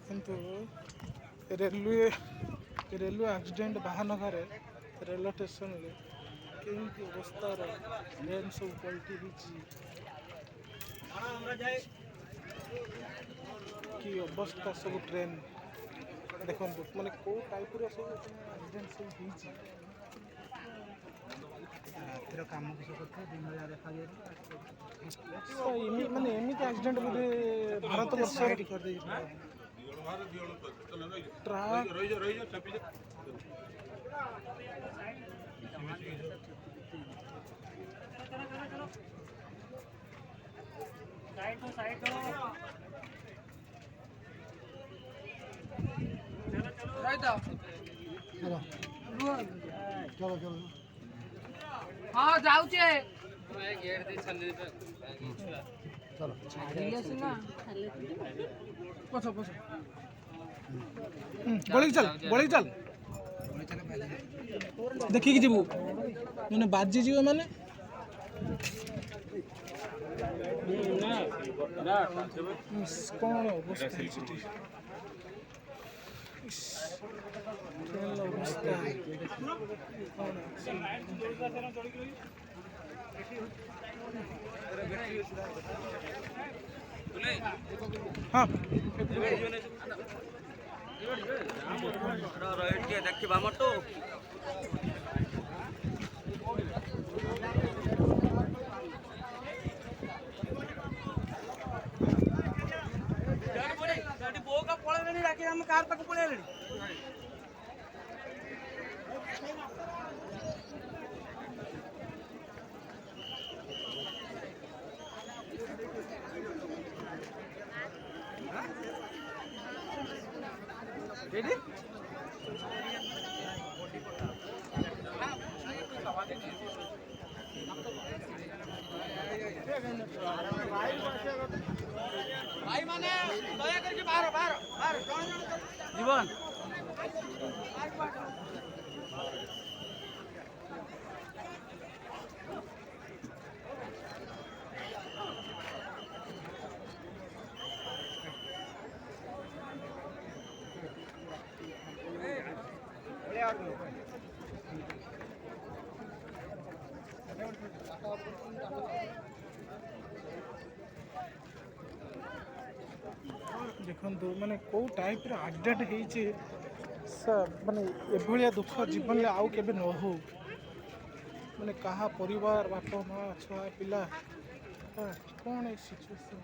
देखु railway railway accident बाहानगारे railway station रे केमती अवस्था ट्रेन सब पलटी कि अवस्था सब ट्रेन देखो माने को टाइप रो सब एक्सीडेंट सब होईची रातिर काम किस करते दिन बेला देखा माने एमिति एक्सीडेंट बोधे भारत वर्ष कर दे ट्रक साइड चलो चलो चलो हाँ जाऊचे चलो पछो पछो बोली चल देखी कि जीवु माने बाजी जीव माने कौन अवस्था है सिटी ट्रेन अवस्था हाँ देखा मत तो बो का पड़े राखी हम कार तक पड़े भाई माने दया करके बाहर बाहर बाहर जीवन देखो माने को टाइप रो एक्सीडेंट होईचे माने एभलिया दुख जीवन में आउ केबे न हो माने कहा परिवार बाप माँ छुआ पिला कौन है सिचुएशन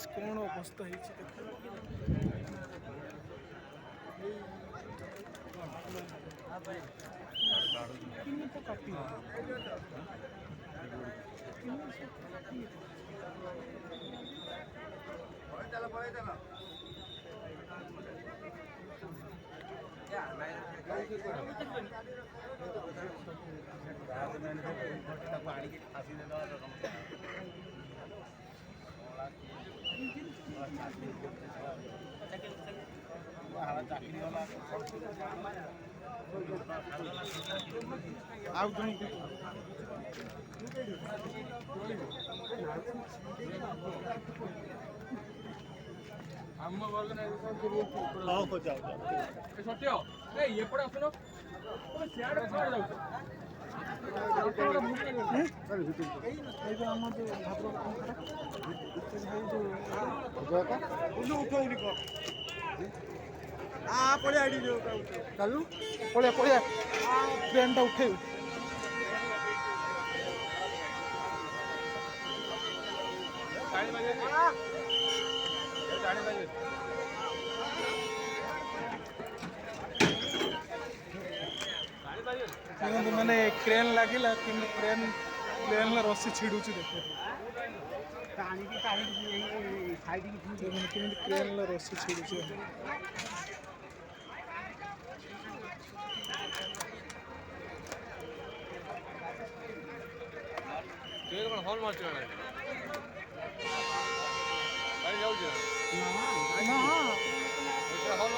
कौन अवस्था होईचे तो काटी आउ जन हम ऑर्गेनाइजेशन के लिए हां को जाओ सत्य ए एपड़ आसनो तुम सियाड़ छाड़ जाओ এই যে আমাদের ভাদ্র जो उठाउनी को आ पड़े आडी जो चलू पड़े ट्रेन टा उठे गाड़ी बजे मैंने क्रेन लगिला कि ट्रेन प्लेन रस्सी छिड़ू देखे क्रेन रस्सी छिड़ू हॉल मार हॉल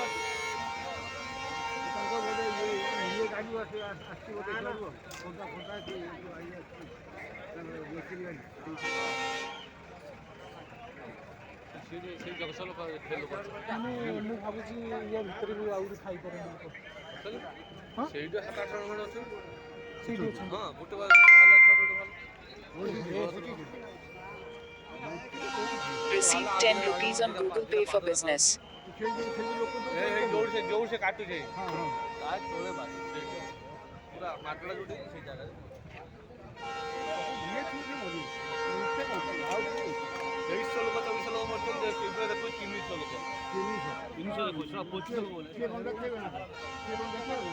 ଆସିବ ଦେଖିବାକୁ ଫୋଟା ଫୋଟା କି ଆଇ ଆସିଛି ମିସ୍ତ୍ରୀ ଗାଡ଼ି ମୁଁ ଭାବୁଛି ୟା ଭିତରେ ବି ଆହୁରି ଥାଇପାରେ ଲୋକ। ହଁ ସେଇଟା 7-8 ଜଣ ଖଣ୍ଡେ ଅଛନ୍ତି। ସେଇଠି ଅଛନ୍ତି। ହଁ ଗୋଟେ ଭଲ 6 ଗୋଟେ ଭଲ। Received 10 rupees on Google Pay for business. ଯୋଉ ସେ କାଟୁଛି ହଁ ହଁ ତା ତଳେ ବାସ ପୁରା ମାଟଟା ଯୋଉଠି ସେଇ ଜାଗାରେ 2300 ଲୋକ 2400 ଲୋକ ମରୁଛନ୍ତି। ଏବେ ଦେଖୁଛି 300 ଲୋକ 300 ଦେଖୁଛି ପୋଚି ଲୋକ ବୋଲେ କିଏ କଣ ଦେଖେଇବେ ନା କିଏ କଣ ଦେଖେଇବେ